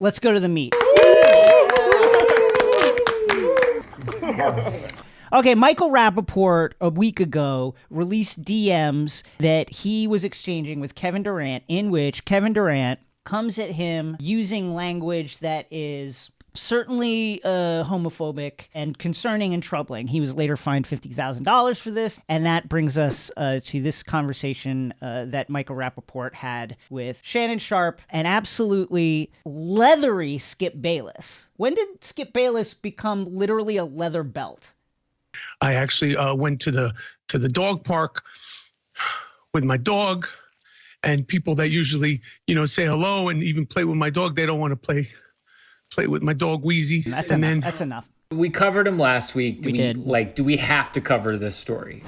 Let's go to the meat. Okay, Michael Rapaport a week ago released DMs that he was exchanging with Kevin Durant, in which Kevin Durant comes at him using language that is certainly homophobic and concerning and troubling. He was later fined $50,000 for this, and that brings us to this conversation that Michael Rapaport had with Shannon Sharpe and absolutely leathery Skip Bayless. When did Skip Bayless become literally a leather belt? I actually went to the dog park with my dog, and people that usually, say hello and even play with my dog, they don't want to play with my dog Wheezy. That's enough. We covered him last week. Do we have to cover this story?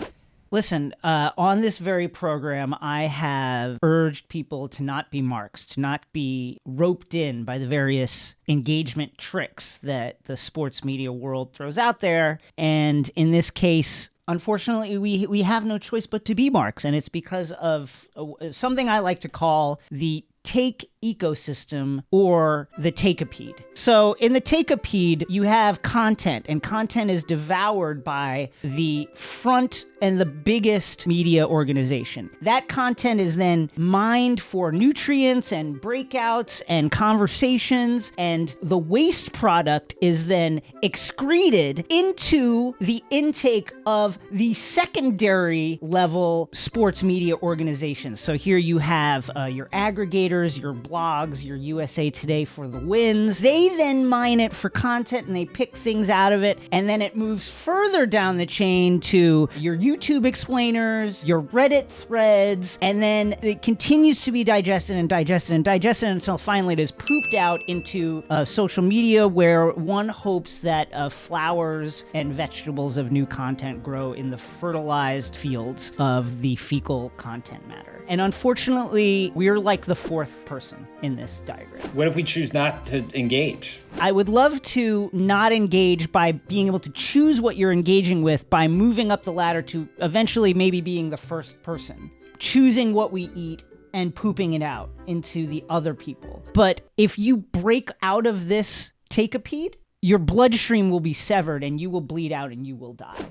Listen, on this very program, I have urged people to not be marks, to not be roped in by the various engagement tricks that the sports media world throws out there. And in this case, unfortunately, we have no choice but to be marks. And it's because of something I like to call the take ecosystem, or the Take-A-Pede. So in the Take-A-Pede, you have content, and content is devoured by the front and the biggest media organization. That content is then mined for nutrients and breakouts and conversations, and the waste product is then excreted into the intake of the secondary level sports media organizations. So here you have your aggregators, your blogs, your USA Today for the wins. They then mine it for content and they pick things out of it, and then it moves further down the chain to your YouTube explainers, your Reddit threads, and then it continues to be digested and digested and digested until finally it is pooped out into social media, where one hopes that flowers and vegetables of new content grow in the fertilized fields of the fecal content matter. And unfortunately, we're like the fourth person in this diagram. What if we choose not to engage? I would love to not engage by being able to choose what you're engaging with by moving up the ladder to eventually maybe being the first person, choosing what we eat and pooping it out into the other people. But if you break out of this Take-A-Pede, your bloodstream will be severed and you will bleed out and you will die.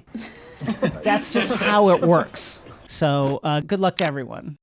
That's just how it works. So good luck to everyone.